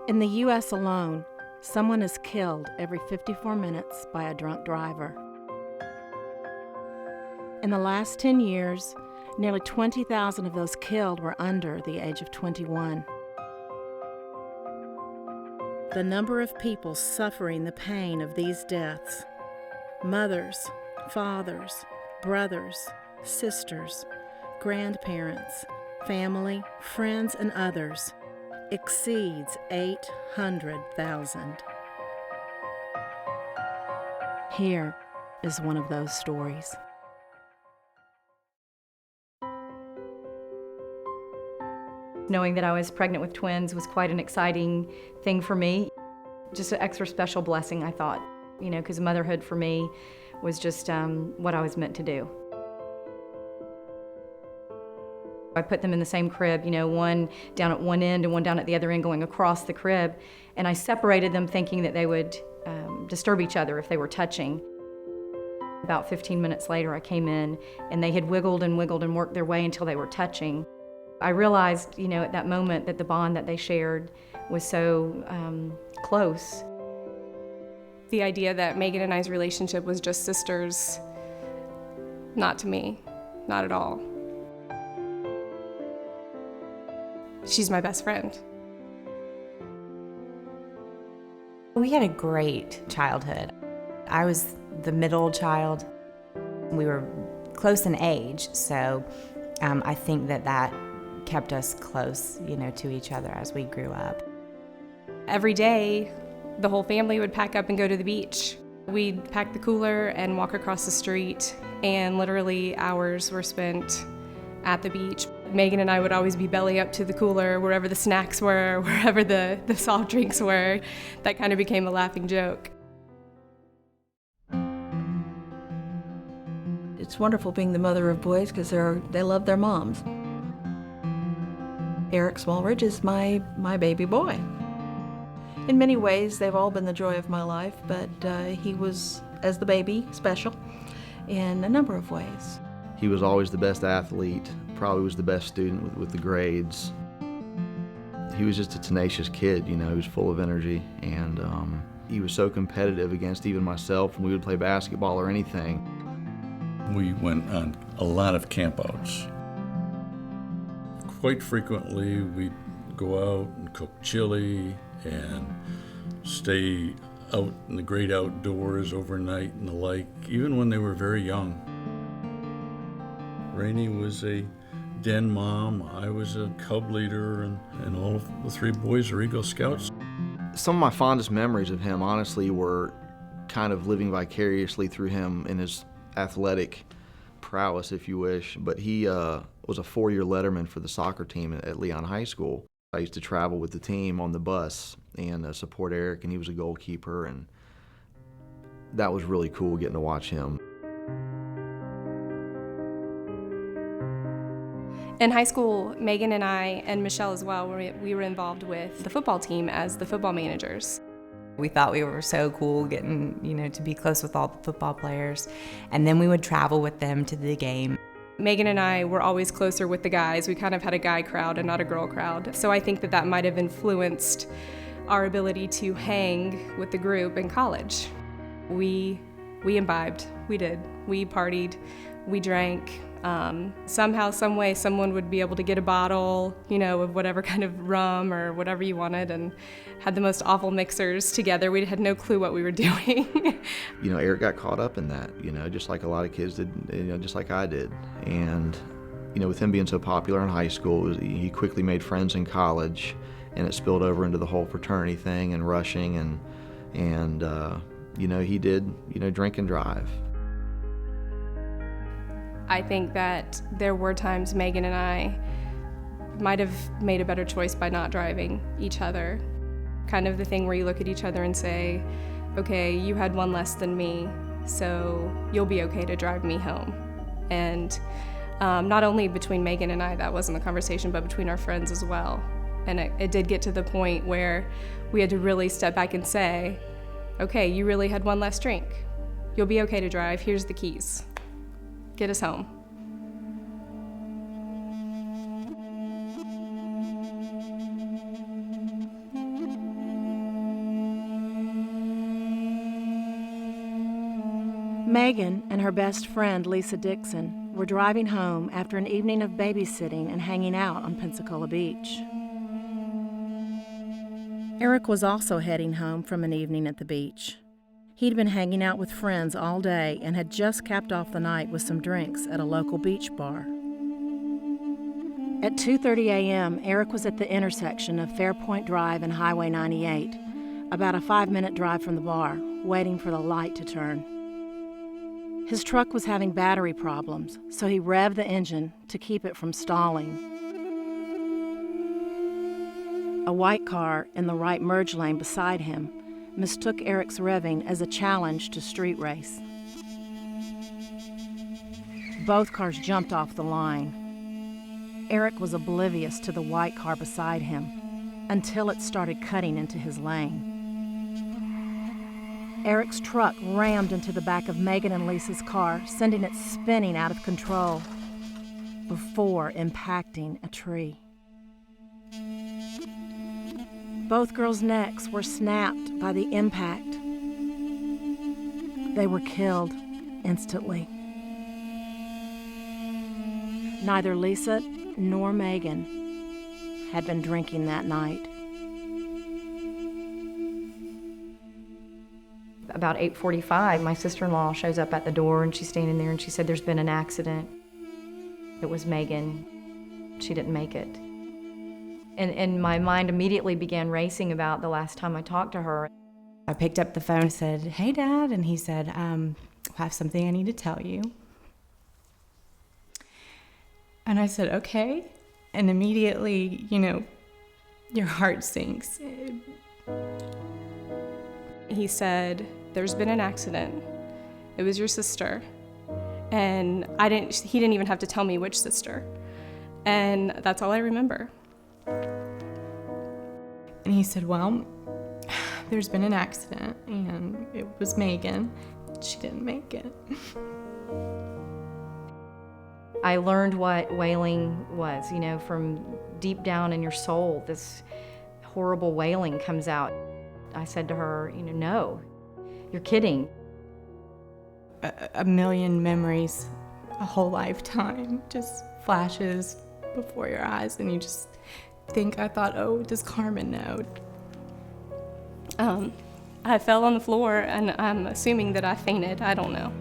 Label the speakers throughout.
Speaker 1: In the U.S. alone, someone is killed every 54 minutes by a drunk driver. In the last 10 years, nearly 20,000 of those killed were under the age of 21. The number of people suffering the pain of these deaths, mothers, fathers, brothers, sisters, grandparents, family, friends, and others, exceeds 800,000. Here is one of those stories.
Speaker 2: Knowing that I was pregnant with twins was quite an exciting thing for me. Just an extra special blessing, I thought, because motherhood for me was just what I was meant to do. I put them in the same crib, one down at one end and one down at the other end going across the crib, and I separated them thinking that they would disturb each other if they were touching. About 15 minutes later, I came in, and they had wiggled and wiggled and worked their way until they were touching. I realized, at that moment that the bond that they shared was so close.
Speaker 3: The idea that Megan and I's relationship was just sisters, not to me, not at all. She's my best friend.
Speaker 4: We had a great childhood. I was the middle child. We were close in age, so I think that kept us close, to each other as we grew up.
Speaker 3: Every day, the whole family would pack up and go to the beach. We'd pack the cooler and walk across the street, and literally hours were spent at the beach. Megan and I would always be belly up to the cooler, wherever the snacks were, wherever the soft drinks were. That kind of became a laughing joke.
Speaker 5: It's wonderful being the mother of boys because they love their moms. Eric Smallridge is my baby boy. In many ways, they've all been the joy of my life, but he was, as the baby, special in a number of ways.
Speaker 6: He was always the best athlete, probably was the best student with the grades. He was just a tenacious kid, he was full of energy, and he was so competitive against even myself when we would play basketball or anything.
Speaker 7: We went on a lot of campouts. Quite frequently, we'd go out and cook chili and stay out in the great outdoors overnight and the like, even when they were very young. Rainey was a den mom, I was a cub leader, and all of the three boys are Eagle Scouts.
Speaker 6: Some of my fondest memories of him, honestly, were kind of living vicariously through him in his athletic prowess, if you wish. But he was a 4-year letterman for the soccer team at Leon High School. I used to travel with the team on the bus and support Eric, and he was a goalkeeper, and that was really cool getting to watch him.
Speaker 3: In high school, Megan and I, and Michelle as well, we were involved with the football team as the football managers.
Speaker 4: We thought we were so cool getting, to be close with all the football players. And then we would travel with them to the game.
Speaker 3: Megan and I were always closer with the guys. We kind of had a guy crowd and not a girl crowd. So I think that might have influenced our ability to hang with the group in college. We imbibed, we did. We partied, we drank. Somehow, some way, someone would be able to get a bottle, of whatever kind of rum or whatever you wanted, and had the most awful mixers together. We had no clue what we were doing.
Speaker 6: Eric got caught up in that, just like a lot of kids did, just like I did. And, with him being so popular in high school, he quickly made friends in college, and it spilled over into the whole fraternity thing and rushing, and he did, drink and drive.
Speaker 3: I think that there were times Megan and I might have made a better choice by not driving each other. Kind of the thing where you look at each other and say, okay, you had one less than me, so you'll be okay to drive me home. And not only between Megan and I, that wasn't the conversation, but between our friends as well. And it did get to the point where we had to really step back and say, okay, you really had one less drink. You'll be okay to drive, here's the keys. Get us home.
Speaker 1: Megan and her best friend, Lisa Dixon, were driving home after an evening of babysitting and hanging out on Pensacola Beach. Eric was also heading home from an evening at the beach. He'd been hanging out with friends all day and had just capped off the night with some drinks at a local beach bar. At 2:30 a.m., Eric was at the intersection of Fairpoint Drive and Highway 98, about a 5-minute drive from the bar, waiting for the light to turn. His truck was having battery problems, so he revved the engine to keep it from stalling. A white car in the right merge lane beside him mistook Eric's revving as a challenge to street race. Both cars jumped off the line. Eric was oblivious to the white car beside him until it started cutting into his lane. Eric's truck rammed into the back of Megan and Lisa's car, sending it spinning out of control before impacting a tree. Both girls' necks were snapped by the impact. They were killed instantly. Neither Lisa nor Megan had been drinking that night.
Speaker 2: About 8:45, my sister-in-law shows up at the door and she's standing there and she said, "There's been an accident. It was Megan. She didn't make it." And my mind immediately began racing about the last time I talked to her.
Speaker 4: I picked up the phone and said, "Hey, Dad," and he said, "I have something I need to tell you." And I said, "Okay." And immediately, your heart sinks.
Speaker 3: He said, "There's been an accident. It was your sister." And he didn't even have to tell me which sister. And that's all I remember.
Speaker 4: And he said, "Well, there's been an accident, and it was Megan. She didn't make it."
Speaker 2: I learned what wailing was, from deep down in your soul, this horrible wailing comes out. I said to her, "No, you're kidding."
Speaker 4: A million memories, a whole lifetime just flashes before your eyes, and you just think, I thought, oh, does Carmen know?
Speaker 3: I fell on the floor, and I'm assuming that I fainted. I don't know.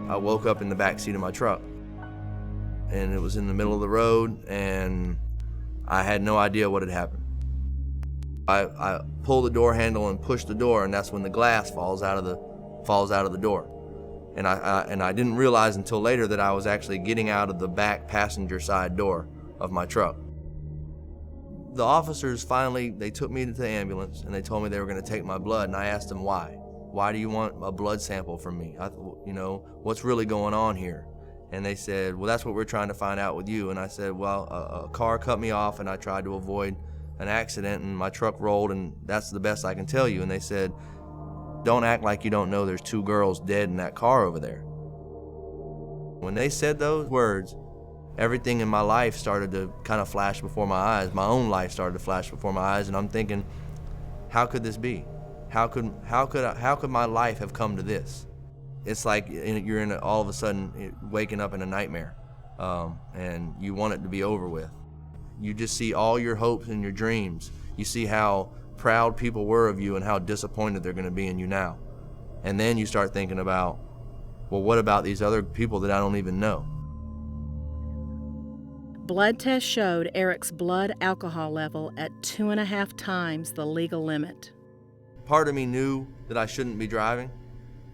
Speaker 8: I woke up in the back seat of my truck, and it was in the middle of the road, and I had no idea what had happened. I pulled the door handle and pushed the door, and that's when the glass falls out of the door. And I didn't realize until later that I was actually getting out of the back passenger side door of my truck. The officers finally, they took me to the ambulance, and they told me they were going to take my blood, and I asked them why. Why do you want a blood sample from me? What's really going on here? And they said, well, that's what we're trying to find out with you. And I said, well, a car cut me off, and I tried to avoid an accident, and my truck rolled, and that's the best I can tell you. And they said, don't act like you don't know there's 2 girls dead in that car over there. When they said those words, everything in my life started to kind of flash before my eyes. My own life started to flash before my eyes, and I'm thinking, how could this be? How could my life have come to this? It's like you're all of a sudden waking up in a nightmare, and you want it to be over with. You just see all your hopes and your dreams. You see how proud people were of you and how disappointed they're going to be in you now. And then you start thinking about, well, what about these other people that I don't even know?
Speaker 1: Blood tests showed Eric's blood alcohol level at 2.5 times the legal limit.
Speaker 8: Part of me knew that I shouldn't be driving,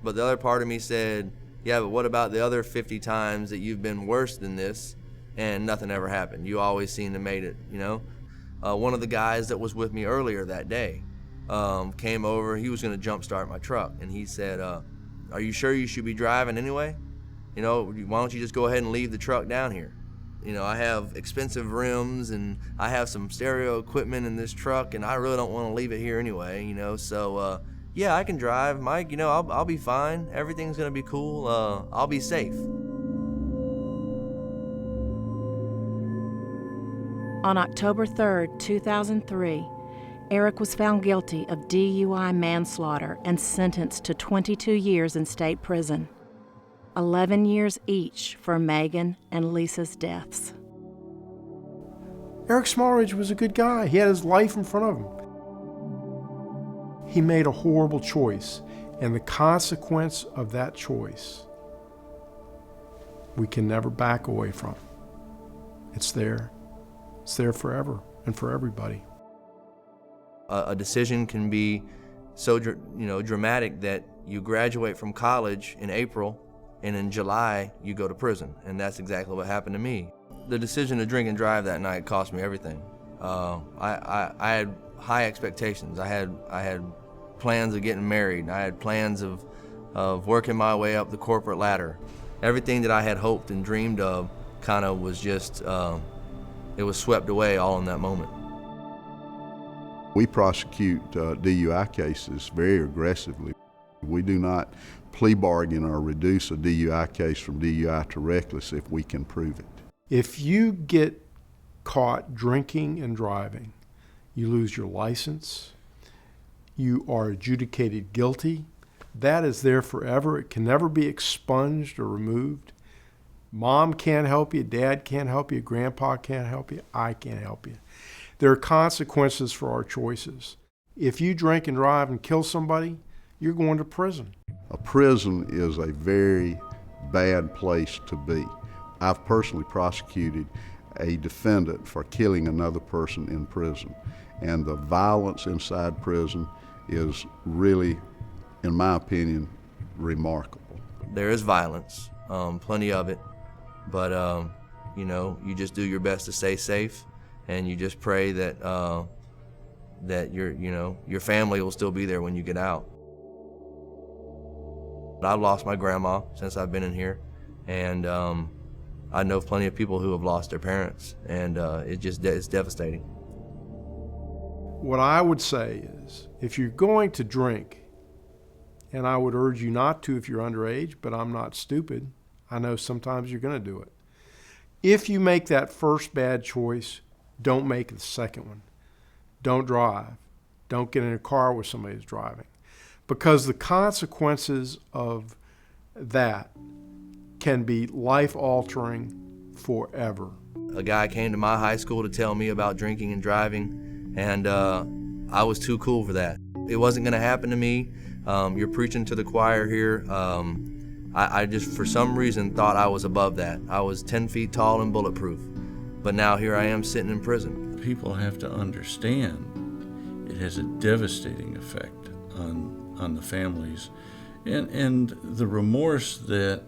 Speaker 8: but the other part of me said, yeah, but what about the other 50 times that you've been worse than this and nothing ever happened? You always seem to made it, One of the guys that was with me earlier that day came over. He was going to jumpstart my truck, and he said, are you sure you should be driving anyway? Why don't you just go ahead and leave the truck down here? I have expensive rims, and I have some stereo equipment in this truck, and I really don't want to leave it here anyway, so yeah, I can drive, Mike, I'll be fine. Everything's going to be cool. I'll be safe.
Speaker 1: On October 3rd, 2003, Eric was found guilty of DUI manslaughter and sentenced to 22 years in state prison, 11 years each for Megan and Lisa's deaths.
Speaker 9: Eric Smallridge was a good guy. He had his life in front of him. He made a horrible choice, and the consequence of that choice, we can never back away from. It's there. It's there forever and for everybody.
Speaker 8: A decision can be so dramatic that you graduate from college in April, and in July you go to prison, and that's exactly what happened to me. The decision to drink and drive that night cost me everything. I had high expectations. I had plans of getting married. I had plans of working my way up the corporate ladder. Everything that I had hoped and dreamed of kind of was just, it was swept away all in that moment.
Speaker 10: We prosecute DUI cases very aggressively. We do not plea bargain or reduce a DUI case from DUI to reckless if we can prove it.
Speaker 9: If you get caught drinking and driving, you lose your license, you are adjudicated guilty. That is there forever. It can never be expunged or removed. Mom can't help you, Dad can't help you, Grandpa can't help you, I can't help you. There are consequences for our choices. If you drink and drive and kill somebody, you're going to prison.
Speaker 10: A prison is a very bad place to be. I've personally prosecuted a defendant for killing another person in prison, and the violence inside prison is really, in my opinion, remarkable.
Speaker 8: There is violence, plenty of it, but you just do your best to stay safe, and you just pray that that your family will still be there when you get out. I've lost my grandma since I've been in here, and I know plenty of people who have lost their parents, and it's devastating.
Speaker 9: What I would say is, if you're going to drink, and I would urge you not to if you're underage, but I'm not stupid. I know sometimes you're going to do it. If you make that first bad choice, don't make the second one. Don't drive. Don't get in a car where somebody's driving. Because the consequences of that can be life-altering forever.
Speaker 8: A guy came to my high school to tell me about drinking and driving, and I was too cool for that. It wasn't going to happen to me. You're preaching to the choir here. I just, for some reason, thought I was above that. I was 10 feet tall and bulletproof. But now here I am sitting in prison.
Speaker 7: People have to understand it has a devastating effect on the families. And the remorse that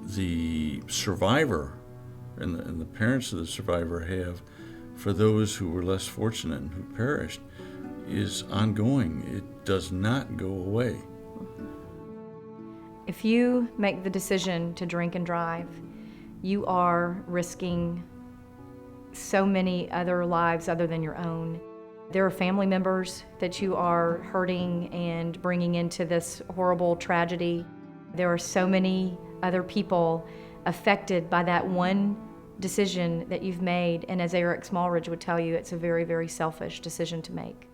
Speaker 7: the survivor and the parents of the survivor have for those who were less fortunate and who perished is ongoing. It does not go away.
Speaker 2: If you make the decision to drink and drive, you are risking so many other lives other than your own. There are family members that you are hurting and bringing into this horrible tragedy. There are so many other people affected by that one decision that you've made, and as Eric Smallridge would tell you, it's a very, very selfish decision to make.